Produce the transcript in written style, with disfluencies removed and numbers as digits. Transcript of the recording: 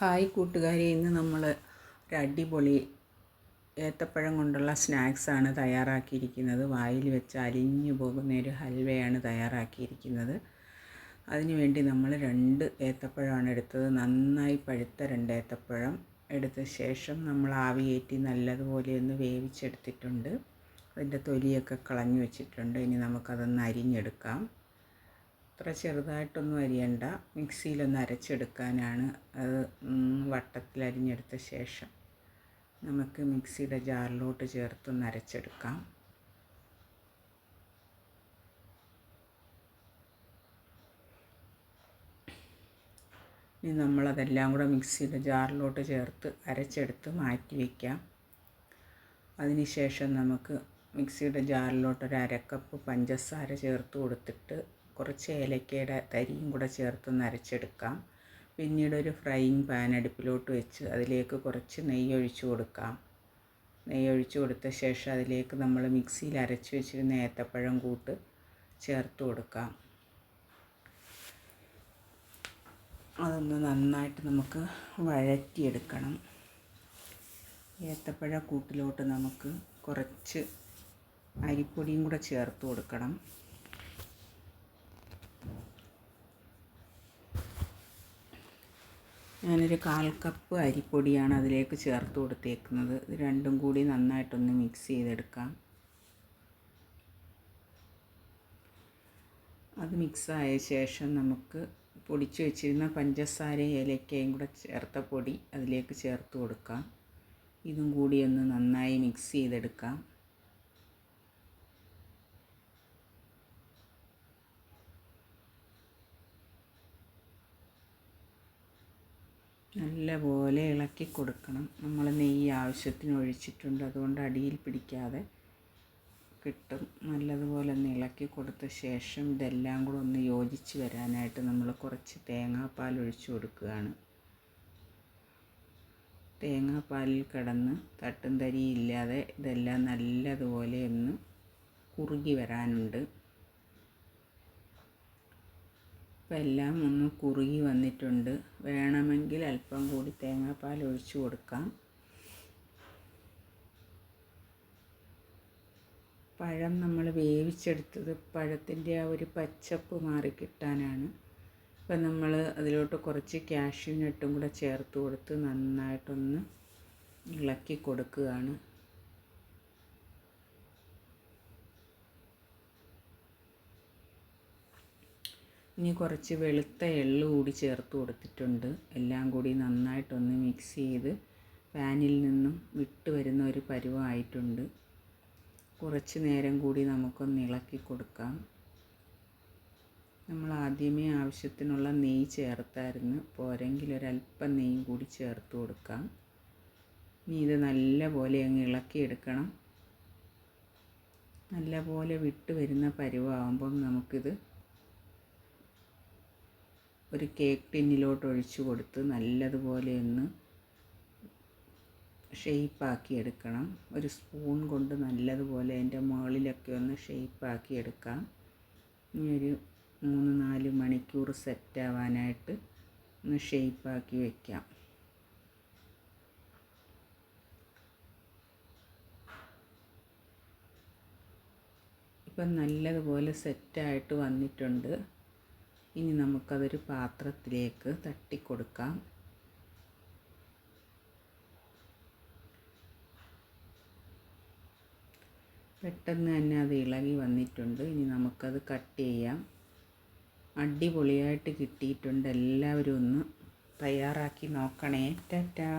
Hi കൂട്ടുകാരെ, ഇന്ന് നമ്മൾ ഒരു അടിപൊളി ഏത്തപ്പഴം കൊണ്ടുള്ള സ്നാക്സാണ് തയ്യാറാക്കിയിരിക്കുന്നത്. വായിൽ വെച്ച് അലിഞ്ഞു പോകുന്ന ഒരു ഹൽവയാണ് തയ്യാറാക്കിയിരിക്കുന്നത്. അതിനുവേണ്ടി നമ്മൾ 2 ഏത്തപ്പഴമാണ് എടുത്തത്. നന്നായി പഴുത്ത 2 ഏത്തപ്പഴം എടുത്ത ശേഷം നമ്മൾ ആവിയേറ്റി നല്ലതുപോലെ ഒന്ന് വേവിച്ചെടുത്തിട്ടുണ്ട്. അതിൻ്റെ തൊലിയൊക്കെ കളഞ്ഞു വെച്ചിട്ടുണ്ട്. ഇനി നമുക്കതൊന്ന് അരിഞ്ഞെടുക്കാം. അത്ര ചെറുതായിട്ടൊന്നും അരിയണ്ട, മിക്സിയിലൊന്ന് അരച്ചെടുക്കാനാണ്. അത് വട്ടത്തിൽ അരിഞ്ഞെടുത്ത ശേഷം നമുക്ക് മിക്സിയുടെ ജാറിലോട്ട് ചേർത്തൊന്ന് അരച്ചെടുക്കാം. ഇനി നമ്മളതെല്ലാം കൂടെ മിക്സിയുടെ ജാറിലോട്ട് ചേർത്ത് അരച്ചെടുത്ത് മാറ്റി വയ്ക്കാം. അതിനുശേഷം നമുക്ക് മിക്സിയുടെ ജാറിലോട്ട് ഒരു 1/2 കപ്പ് പഞ്ചസാര ചേർത്ത് കൊടുത്തിട്ട് കുറച്ച് ഏലക്കയുടെ തരിയും കൂടെ ചേർത്തൊന്ന് അരച്ചെടുക്കാം. പിന്നീട് ഒരു ഫ്രൈയിങ് പാൻ അടുപ്പിലോട്ട് വെച്ച് അതിലേക്ക് കുറച്ച് നെയ്യ് ഒഴിച്ചു കൊടുക്കാം. നെയ്യ് ഒഴിച്ചു കൊടുത്ത ശേഷം അതിലേക്ക് നമ്മൾ മിക്സിയിൽ അരച്ച് വെച്ചിരുന്ന ഏത്തപ്പഴം കൂട്ട് ചേർത്ത് കൊടുക്കാം. അതൊന്ന് നന്നായിട്ട് നമുക്ക് വഴറ്റിയെടുക്കണം. ഏത്തപ്പഴ കൂട്ടിലോട്ട് നമുക്ക് കുറച്ച് അരിപ്പൊടിയും കൂടെ ചേർത്ത് കൊടുക്കണം. ഞാനൊരു 1/4 കപ്പ് അരിപ്പൊടിയാണ് അതിലേക്ക് ചേർത്ത് കൊടുത്തേക്കുന്നത്. ഇത് രണ്ടും കൂടി നന്നായിട്ടൊന്ന് മിക്സ് ചെയ്തെടുക്കാം. അത് മിക്സായ ശേഷം നമുക്ക് പൊടിച്ച് വെച്ചിരുന്ന പഞ്ചസാരയും ഏലക്കയും കൂടെ ചേർത്ത പൊടി അതിലേക്ക് ചേർത്ത് കൊടുക്കാം. ഇതും കൂടി ഒന്ന് നന്നായി മിക്സ് ചെയ്തെടുക്കാം. നല്ലപോലെ ഇളക്കി കൊടുക്കണം. നമ്മൾ നെയ്യ് ആവശ്യത്തിന് ഒഴിച്ചിട്ടുണ്ട്, അതുകൊണ്ട് അടിയിൽ പിടിക്കാതെ കിട്ടും. നല്ലതുപോലെ ഒന്ന് ഇളക്കി കൊടുത്ത ശേഷം ഇതെല്ലാം കൂടെ ഒന്ന് യോജിച്ച് വരാനായിട്ട് നമ്മൾ കുറച്ച് തേങ്ങാപ്പാൽ ഒഴിച്ചു കൊടുക്കുകയാണ്. തേങ്ങാപ്പാലിൽ കിടന്ന് തട്ടും തരിയില്ലാതെ ഇതെല്ലാം നല്ലതുപോലെ ഒന്ന് കുറുകി വരാനുണ്ട്. ഇപ്പം എല്ലാം ഒന്ന് കുറുകി വന്നിട്ടുണ്ട്. വേണമെങ്കിൽ അല്പം കൂടി തേങ്ങാപ്പാൽ ഒഴിച്ചു കൊടുക്കാം. പഴം നമ്മൾ വേവിച്ചെടുത്തത് പഴത്തിൻ്റെ ആ ഒരു പച്ചപ്പ് മാറിക്കിട്ടാനാണ്. ഇപ്പം നമ്മൾ അതിലോട്ട് കുറച്ച് കാഷ്യൂ നട്ടും കൂടെ ചേർത്ത് കൊടുത്ത് നന്നായിട്ടൊന്ന് ഇളക്കി കൊടുക്കുകയാണ്. ഇനി കുറച്ച് വെളുത്ത എള്ള് കൂടി ചേർത്ത് കൊടുത്തിട്ടുണ്ട്. എല്ലാം കൂടി നന്നായിട്ടൊന്ന് മിക്സ് ചെയ്ത് പാനിൽ നിന്നും വിട്ട് വരുന്ന ഒരു പരുവമായിട്ടുണ്ട്. കുറച്ച് നേരം കൂടി നമുക്കൊന്ന് ഇളക്കി കൊടുക്കാം. നമ്മൾ ആദ്യമേ ആവശ്യത്തിനുള്ള നെയ്യ് ചേർത്തായിരുന്നു, പോരെങ്കിൽ ഒരല്പം നെയ്യ് കൂടി ചേർത്ത് കൊടുക്കാം. ഇനി ഇത് നല്ലപോലെ അങ്ങ് ഇളക്കിയെടുക്കണം. നല്ലപോലെ വിട്ട് വരുന്ന പരുവമാകുമ്പം നമുക്കിത് ഒരു കേക്ക് ടിന്നിലോട്ട് ഒഴിച്ചു കൊടുത്ത് നല്ലതുപോലെ ഒന്ന് ഷെയ്പ്പാക്കി എടുക്കണം. ഒരു സ്പൂൺ കൊണ്ട് നല്ലതുപോലെ അതിൻ്റെ മുകളിലൊക്കെ ഒന്ന് ഷെയ്പ്പാക്കി എടുക്കാം. ഇനി ഒരു 3-4 മണിക്കൂർ സെറ്റാവാനായിട്ട് ഒന്ന് ഷെയ്പ്പാക്കി വയ്ക്കാം. ഇപ്പം നല്ലതുപോലെ സെറ്റായിട്ട് വന്നിട്ടുണ്ട്. ഇനി നമുക്കതൊരു പാത്രത്തിലേക്ക് തട്ടിക്കൊടുക്കാം. പെട്ടെന്ന് തന്നെ അത് ഇളകി വന്നിട്ടുണ്ട്. ഇനി നമുക്കത് കട്ട് ചെയ്യാം. അടിപൊളിയായിട്ട് കിട്ടിയിട്ടുണ്ട്. എല്ലാവരും ഒന്ന് തയ്യാറാക്കി നോക്കണേ. ടാറ്റാ.